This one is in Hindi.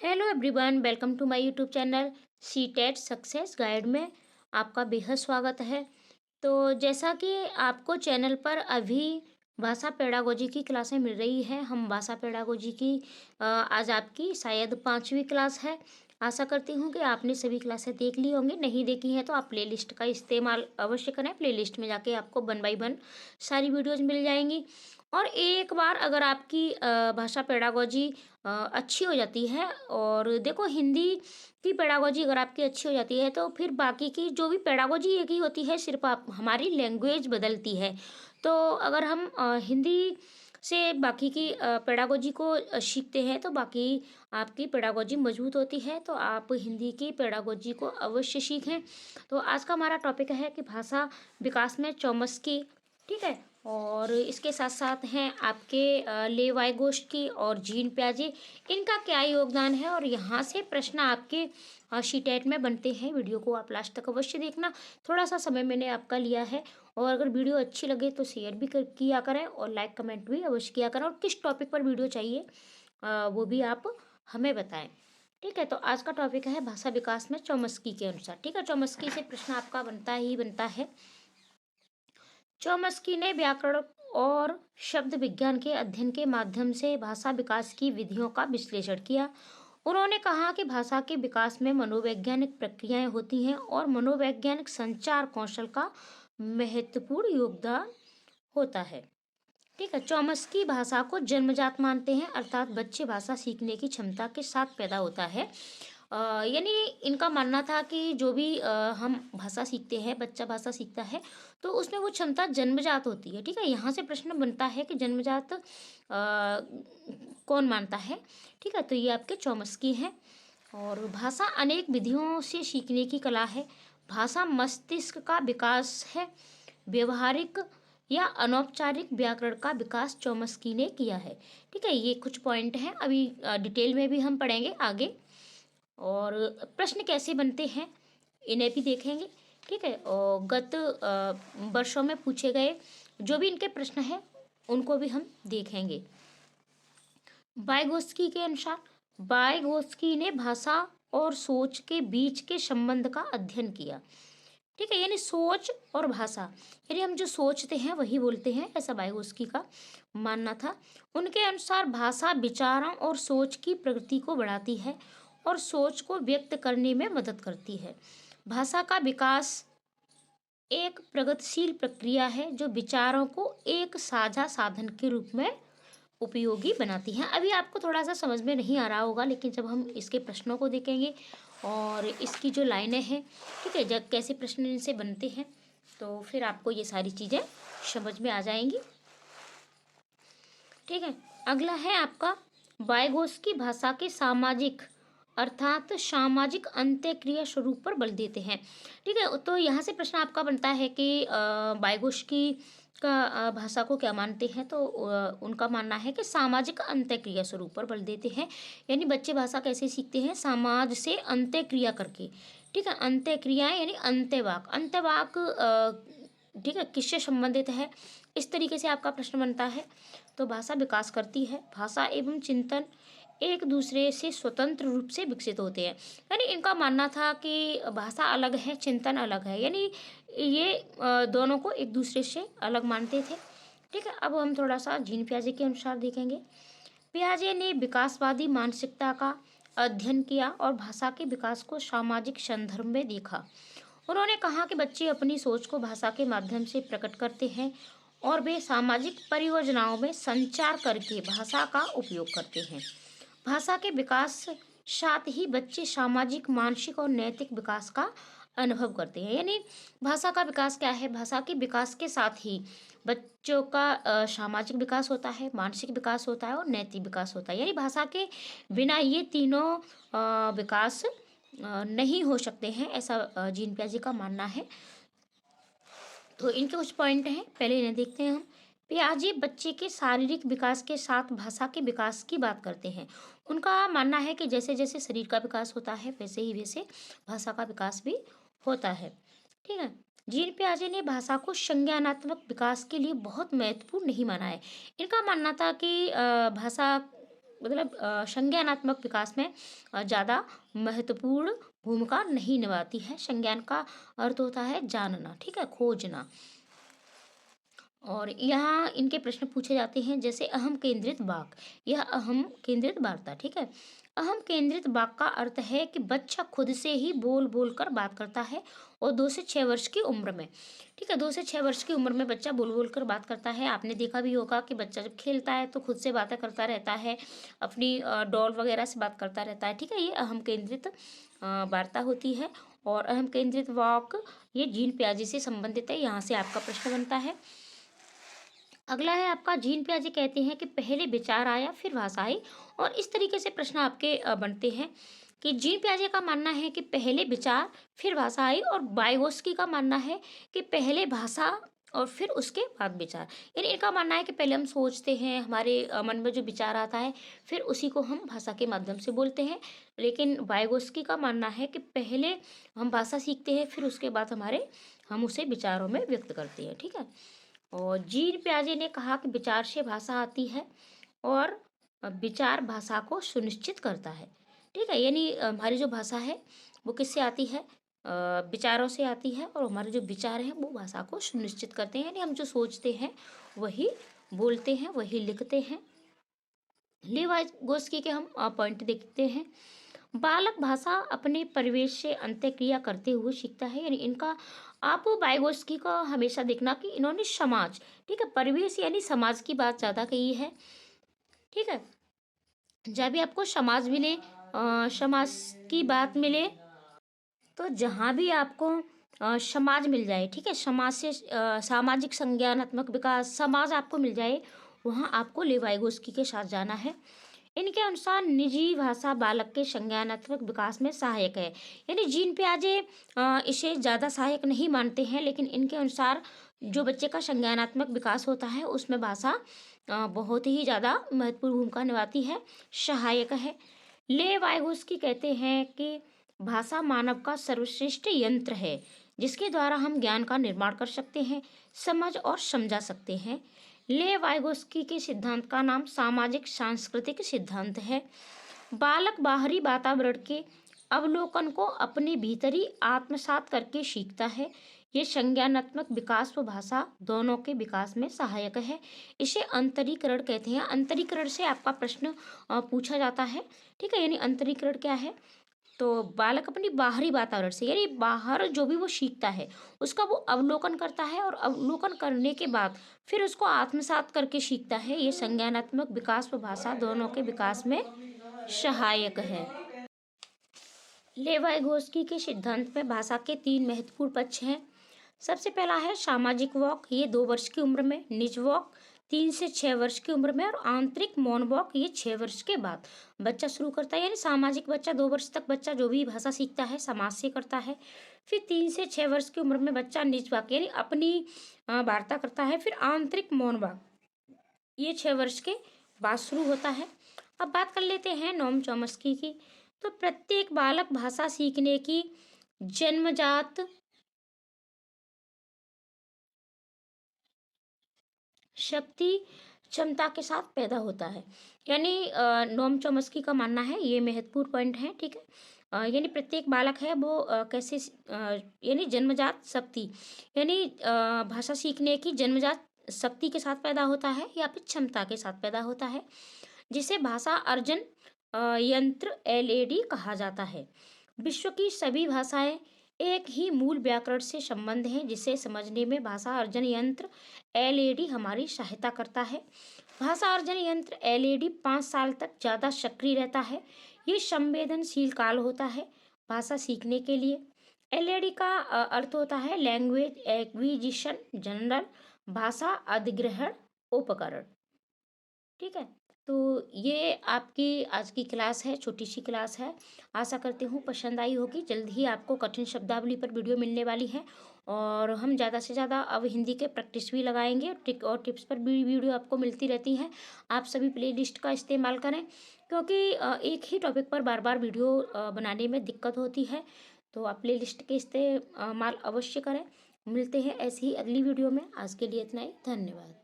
Hello everyone, welcome to my YouTube channel C TET success guide में आपका बेहद स्वागत है। तो जैसा कि आपको चैनल पर अभी भाषा पेडागोजी की क्लासें मिल रही है, हम भाषा पेडागोजी की आज आपकी शायद 5वीं क्लास है। आशा करती हूँ कि आपने सभी क्लासें देख ली होंगी। नहीं देखी हैं तो आप प्लेलिस्ट का इस्तेमाल अवश्य करें। प्लेलिस्ट में जाके आपको 1 बाय 1 सारी वीडियोज़ मिल जाएंगी। और एक बार अगर आपकी भाषा पेडागोजी अच्छी हो जाती है, और देखो हिंदी की पेडागोजी अगर आपकी अच्छी हो जाती है तो फिर बाकी की जो भी पेडागोजी एक ही होती है, सिर्फ आप हमारी लैंग्वेज बदलती है। तो अगर हम हिंदी से बाकी की पेडागोजी को सीखते हैं तो बाकी आपकी पेडागोजी मजबूत होती है। तो आप हिंदी की पेडागोजी को अवश्य सीखें। तो आज का हमारा टॉपिक है कि भाषा विकास में चौमस्की। ठीक है। और इसके साथ साथ हैं आपके ले वाइगोस्की और जीन प्याजे। इनका क्या योगदान है और यहाँ से प्रश्न आपके शीटेट में बनते हैं। वीडियो को आप लास्ट तक अवश्य देखना। थोड़ा सा समय मैंने आपका लिया है, और अगर वीडियो अच्छी लगे तो शेयर भी किया करें और लाइक कमेंट भी अवश्य किया करें। और किस टॉपिक पर वीडियो चाहिए वो भी आप हमें बताएं। ठीक है। तो आज का टॉपिक है भाषा विकास में चौमस्की के अनुसार। ठीक है। चौमस्की से प्रश्न आपका बनता ही बनता है। चौमस्की ने व्याकरण और शब्द विज्ञान के अध्ययन के माध्यम से भाषा विकास की विधियों का विश्लेषण किया। उन्होंने कहा कि भाषा के विकास में मनोवैज्ञानिक प्रक्रियाएं होती हैं और मनोवैज्ञानिक संचार कौशल का महत्वपूर्ण योगदान होता है। ठीक है। चौमस्की भाषा को जन्मजात मानते हैं, अर्थात बच्चे भाषा सीखने की क्षमता के साथ पैदा होता है। यानी इनका मानना था कि जो भी हम भाषा सीखते हैं, बच्चा भाषा सीखता है तो उसमें वो क्षमता जन्मजात होती है। ठीक है। यहाँ से प्रश्न बनता है कि जन्मजात कौन मानता है। ठीक है। तो ये आपके चौमस्की हैं। और भाषा अनेक विधियों से सीखने की कला है। भाषा मस्तिष्क का विकास है। व्यवहारिक या अनौपचारिक व्याकरण का विकास चौमस्की ने किया है। ठीक है। ये कुछ पॉइंट हैं, अभी डिटेल में भी हम पढ़ेंगे आगे। और प्रश्न कैसे बनते हैं इन्हें भी देखेंगे। ठीक है। और गत वर्षों में पूछे गए जो भी इनके प्रश्न हैं उनको भी हम देखेंगे। वाइगोस्की के अनुसार, वाइगोस्की ने भाषा और सोच के बीच के संबंध का अध्ययन किया। ठीक है। यानी सोच और भाषा, यानी हम जो सोचते हैं वही बोलते हैं, ऐसा वाइगोस्की का मानना था। उनके अनुसार भाषा विचारों और सोच की प्रगति को बढ़ाती है और सोच को व्यक्त करने में मदद करती है। भाषा का विकास एक प्रगतिशील प्रक्रिया है जो विचारों को एक साझा साधन के रूप में उपयोगी बनाती है। अभी आपको थोड़ा सा समझ में नहीं आ रहा होगा, लेकिन जब हम इसके प्रश्नों को देखेंगे और इसकी जो लाइनें हैं, ठीक है, जब कैसे प्रश्न इनसे बनते हैं तो फिर आपको ये सारी चीज़ें समझ में आ जाएंगी। ठीक है। अगला है आपका वाइगोस्की भाषा के सामाजिक अर्थात सामाजिक अंत्यक्रिया स्वरूप पर बल देते हैं। ठीक है। तो यहाँ से प्रश्न आपका बनता है कि वाइगोस्की का भाषा को क्या मानते हैं। तो उनका मानना है कि सामाजिक अंत्यक्रिया स्वरूप पर बल देते हैं। यानी बच्चे भाषा कैसे सीखते हैं, समाज से अंत्यक्रिया करके। ठीक है। अंत्यक्रियाएं यानी अंत्यवाक, अंत्यवाक ठीक है किससे संबंधित है, इस तरीके से आपका प्रश्न बनता है। तो भाषा विकास करती है। भाषा एवं चिंतन एक दूसरे से स्वतंत्र रूप से विकसित होते हैं। यानी इनका मानना था कि भाषा अलग है, चिंतन अलग है, यानी ये दोनों को एक दूसरे से अलग मानते थे। ठीक है। अब हम थोड़ा सा जीन पियाजे के अनुसार देखेंगे। पियाजे ने विकासवादी मानसिकता का अध्ययन किया और भाषा के विकास को सामाजिक संदर्भ में देखा। उन्होंने कहा कि बच्चे अपनी सोच को भाषा के माध्यम से प्रकट करते हैं और वे सामाजिक परियोजनाओं में संचार करके भाषा का उपयोग करते हैं। भाषा के विकास साथ ही बच्चे सामाजिक, मानसिक और नैतिक विकास का अनुभव करते हैं। यानी भाषा का विकास क्या है, भाषा के विकास के साथ ही बच्चों का सामाजिक विकास होता है, मानसिक विकास होता है और नैतिक विकास होता है। यानी भाषा के बिना ये तीनों विकास नहीं हो सकते हैं, ऐसा जीन पियाजे का मानना है। तो इनके कुछ पॉइंट हैं, पहले इन्हें देखते हैं हम। पियाजे बच्चे के शारीरिक विकास के साथ भाषा के विकास की बात करते हैं। उनका मानना है कि जैसे जैसे शरीर का विकास होता है वैसे ही वैसे भाषा का विकास भी होता है। ठीक है। जीन पियाजे ने भाषा को संज्ञानात्मक विकास के लिए बहुत महत्वपूर्ण नहीं माना है। इनका मानना था कि भाषा मतलब संज्ञानात्मक विकास में ज़्यादा महत्वपूर्ण भूमिका नहीं निभाती है। संज्ञान का अर्थ होता है जानना, ठीक है, खोजना। और यहाँ इनके प्रश्न पूछे जाते हैं, जैसे अहम केंद्रित वाक, यह अहम केंद्रित वार्ता, ठीक है। अहम केंद्रित वाक का अर्थ है कि बच्चा खुद से ही बोल बोल कर बात करता है, और 2 से 6 वर्ष की उम्र में, ठीक है, 2 से 6 वर्ष की उम्र में बच्चा बोल बोल कर बात करता है। आपने देखा भी होगा कि बच्चा जब खेलता है तो खुद से बातें करता रहता है, अपनी डॉल वगैरह से बात करता रहता है, ठीक है। ये अहम केंद्रित वार्ता होती है। और अहम केंद्रित वाक ये जीन पियाजे से संबंधित है, यहाँ से आपका प्रश्न बनता है। अगला है आपका, जीन पियाजे कहते हैं कि पहले विचार आया फिर भाषा आई। और इस तरीके से प्रश्न आपके बनते हैं कि जीन पियाजे का मानना है कि पहले विचार फिर भाषा आई, और वाइगोस्की का मानना है कि पहले भाषा और फिर उसके बाद विचार। यानी इनका मानना है कि पहले हम सोचते हैं, हमारे मन में जो विचार आता है, फिर उसी को हम भाषा के माध्यम से बोलते हैं। लेकिन वाइगोस्की का मानना है कि पहले हम भाषा सीखते हैं, फिर उसके बाद हम उसे विचारों में व्यक्त करते हैं, ठीक है। और जीन पियाजे ने कहा कि विचार से भाषा आती है, और विचार भाषा को सुनिश्चित करता है, ठीक है। यानी हमारी जो भाषा है वो किससे आती है, विचारों से आती है, और हमारे जो विचार हैं वो भाषा को सुनिश्चित करते हैं। यानी हम जो सोचते हैं वही बोलते हैं, वही लिखते हैं। लेवाइगोस्की के हम पॉइंट देखते हैं। बालक भाषा अपने परिवेश से अंत्यक्रिया करते हुए सीखता है। यानी इनका, आप वाइगोस्की का हमेशा देखना कि इन्होंने समाज, ठीक है, परिवेश यानी समाज की बात ज़्यादा कही है, ठीक है। जब भी आपको समाज मिले, समाज की बात मिले, तो जहाँ भी आपको समाज मिल जाए, ठीक है, समाज से सामाजिक संज्ञानात्मक विकास, समाज आपको मिल जाए, वहाँ आपको लेवाइगोस्की के साथ जाना है। इनके अनुसार निजी भाषा बालक के संज्ञानात्मक विकास में सहायक है। यानी जीन पियाजे इसे ज़्यादा सहायक नहीं मानते हैं, लेकिन इनके अनुसार जो बच्चे का संज्ञानात्मक विकास होता है उसमें भाषा बहुत ही ज़्यादा महत्वपूर्ण भूमिका निभाती है, सहायक है। ले वाइगोस्की कहते हैं कि भाषा मानव का सर्वश्रेष्ठ यंत्र है, जिसके द्वारा हम ज्ञान का निर्माण कर सकते हैं, समझ और समझा सकते हैं। ले वाइगोस्की के सिद्धांत का नाम सामाजिक सांस्कृतिक सिद्धांत है। बालक बाहरी वातावरण के अवलोकन को अपने भीतरी आत्मसात करके सीखता है। ये संज्ञानात्मक विकास व भाषा दोनों के विकास में सहायक है। इसे अंतरीकरण कहते हैं। अंतरीकरण से आपका प्रश्न पूछा जाता है, ठीक है। यानी अंतरीकरण क्या है, तो बालक अपनी बाहरी वातावरण से, यानी बाहर जो भी वो सीखता है उसका वो अवलोकन करता है, और अवलोकन करने के बाद फिर उसको आत्मसात करके सीखता है। ये संज्ञानात्मक विकास व भाषा दोनों के विकास में सहायक है। लेवाइगोस्की के सिद्धांत में भाषा के 3 महत्वपूर्ण पक्ष हैं। सबसे पहला है सामाजिक वॉक, ये 2 वर्ष की उम्र में, निज वॉक 3 से 6 वर्ष की उम्र में, और आंतरिक मौन वॉक ये 6 वर्ष के बाद बच्चा शुरू करता है। यानी सामाजिक बच्चा 2 वर्ष तक बच्चा जो भी भाषा सीखता है समाज से करता है। फिर 3 से 6 वर्ष की उम्र में बच्चा निज वाक यानी अपनी वार्ता करता है। फिर आंतरिक मौन वाक ये 6 वर्ष के बाद शुरू होता है। अब बात कर लेते हैं नोम चॉम्स्की की। तो प्रत्येक बालक भाषा सीखने की जन्मजात शक्ति क्षमता के साथ पैदा होता है। यानी नोम चॉम्स्की का मानना है, ये महत्वपूर्ण पॉइंट है, ठीक है। यानी प्रत्येक बालक है वो यानी जन्मजात शक्ति, यानी भाषा सीखने की जन्मजात शक्ति के साथ पैदा होता है, या फिर क्षमता के साथ पैदा होता है, जिसे भाषा अर्जन यंत्र एलएडी कहा जाता है। विश्व की सभी भाषाएं एक ही मूल व्याकरण से संबंध हैं, जिसे समझने में भाषा अर्जन यंत्र एलएडी हमारी सहायता करता है। भाषा अर्जन यंत्र एलएडी 5 साल तक ज़्यादा सक्रिय रहता है। ये संवेदनशील काल होता है भाषा सीखने के लिए। एलएडी का अर्थ होता है लैंग्वेज एक्विजिशन जनरल, भाषा अधिग्रहण उपकरण, ठीक है। तो ये आपकी आज की क्लास है, छोटी सी क्लास है। आशा करती हूँ पसंद आई होगी। जल्द ही आपको कठिन शब्दावली पर वीडियो मिलने वाली है, और हम ज़्यादा से ज़्यादा अब हिंदी के प्रैक्टिस भी लगाएंगे, और टिप्स पर भी वीडियो आपको मिलती रहती हैं। आप सभी प्लेलिस्ट का इस्तेमाल करें, क्योंकि एक ही टॉपिक पर बार बार वीडियो बनाने में दिक्कत होती है। तो आप प्लेलिस्ट के इस्तेमाल अवश्य करें। मिलते हैं ऐसी ही अगली वीडियो में। आज के लिए इतना ही, धन्यवाद।